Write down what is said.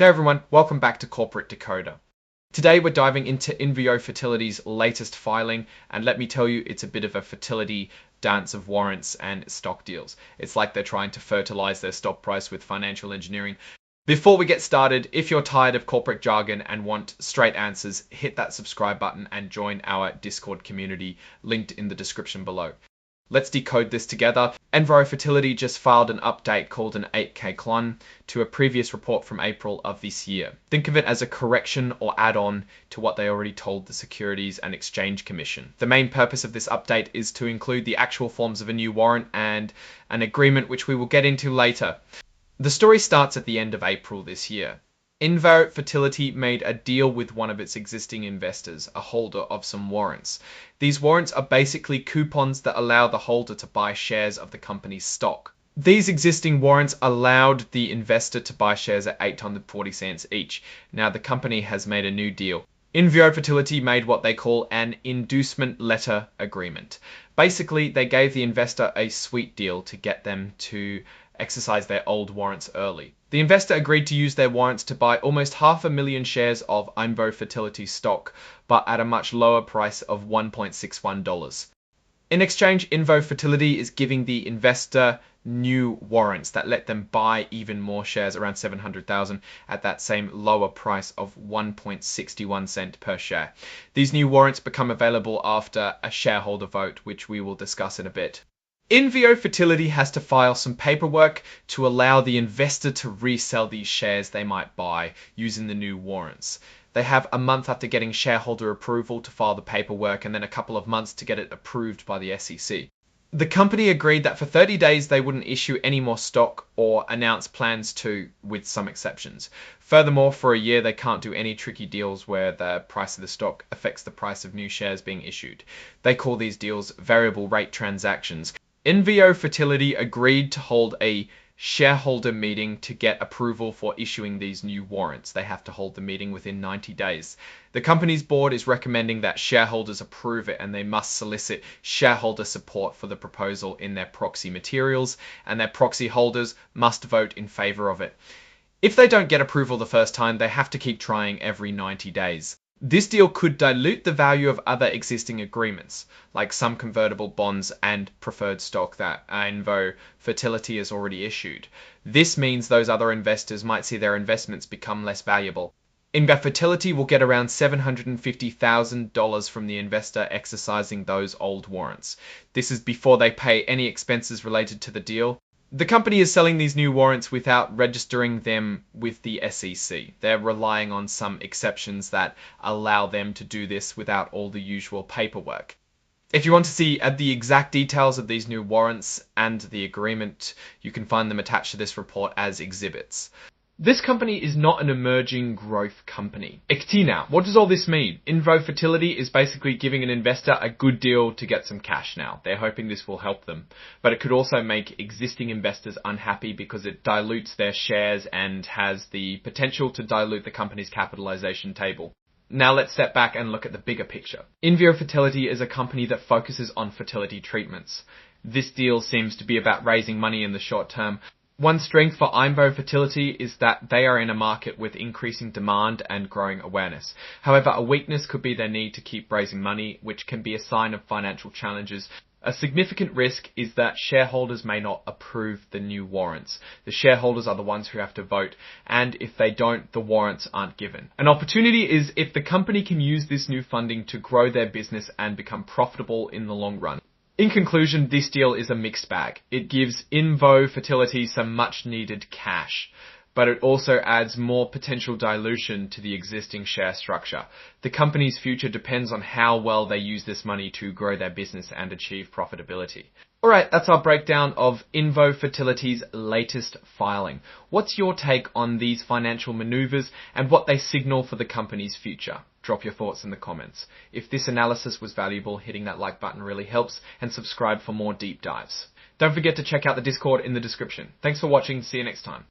Hey everyone, welcome back to Corporate Decoder. Today we're diving into INVO Fertility's latest filing, and let me tell you, it's a bit of a fertility dance of warrants and stock deals. It's like they're trying to fertilize their stock price with financial engineering. Before we get started, if you're tired of corporate jargon and want straight answers, hit that subscribe button and join our Discord community linked in the description below. Let's decode this together. INVO Fertility just filed an update called an 8K clone to a previous report from April of this year. Think of it as a correction or add-on to what they already told the Securities and Exchange Commission. The main purpose of this update is to include the actual forms of a new warrant and an agreement which we will get into later. The story starts at the end of April this year. INVO Fertility made a deal with one of its existing investors, a holder of some warrants. These warrants are basically coupons that allow the holder to buy shares of the company's stock. These existing warrants allowed the investor to buy shares at 8.40 cents each. Now the company has made a new deal. INVO Fertility made what they call an inducement letter agreement. Basically, they gave the investor a sweet deal to get them to exercise their old warrants early. The investor agreed to use their warrants to buy almost 500,000 shares of INVO Fertility stock, but at a much lower price of $1.61. In exchange, INVO Fertility is giving the investor new warrants that let them buy even more shares, around 700,000, at that same lower price of 1.61 cent per share. These new warrants become available after a shareholder vote, which we will discuss in a bit. INVO Fertility has to file some paperwork to allow the investor to resell these shares they might buy using the new warrants. They have a month after getting shareholder approval to file the paperwork, and then a couple of months to get it approved by the SEC. The company agreed that for 30 days they wouldn't issue any more stock or announce plans to, with some exceptions. Furthermore, for a year they can't do any tricky deals where the price of the stock affects the price of new shares being issued. They call these deals variable rate transactions. INVO Fertility agreed to hold a shareholder meeting to get approval for issuing these new warrants. They have to hold the meeting within 90 days. The company's board is recommending that shareholders approve it, and they must solicit shareholder support for the proposal in their proxy materials, and their proxy holders must vote in favor of it. If they don't get approval the first time, they have to keep trying every 90 days. This deal could dilute the value of other existing agreements, like some convertible bonds and preferred stock that INVO Fertility has already issued. This means those other investors might see their investments become less valuable. INVO Fertility will get around $750,000 from the investor exercising those old warrants. This is before they pay any expenses related to the deal. The company is selling these new warrants without registering them with the SEC. They're relying on some exceptions that allow them to do this without all the usual paperwork. If you want to see the exact details of these new warrants and the agreement, you can find them attached to this report as exhibits. This company is not an emerging growth company. Now, what does all this mean? INVO Fertility is basically giving an investor a good deal to get some cash now. They're hoping this will help them. But it could also make existing investors unhappy because it dilutes their shares and has the potential to dilute the company's capitalization table. Now let's step back and look at the bigger picture. INVO Fertility is a company that focuses on fertility treatments. This deal seems to be about raising money in the short term. One strength for INVO Fertility is that they are in a market with increasing demand and growing awareness. However, a weakness could be their need to keep raising money, which can be a sign of financial challenges. A significant risk is that shareholders may not approve the new warrants. The shareholders are the ones who have to vote, and if they don't, the warrants aren't given. An opportunity is if the company can use this new funding to grow their business and become profitable in the long run. In conclusion, this deal is a mixed bag. It gives INVO Fertility some much needed cash, but it also adds more potential dilution to the existing share structure. The company's future depends on how well they use this money to grow their business and achieve profitability. Alright, that's our breakdown of INVO Fertility's latest filing. What's your take on these financial maneuvers and what they signal for the company's future? Drop your thoughts in the comments. If this analysis was valuable, hitting that like button really helps, and subscribe for more deep dives. Don't forget to check out the Discord in the description. Thanks for watching, see you next time.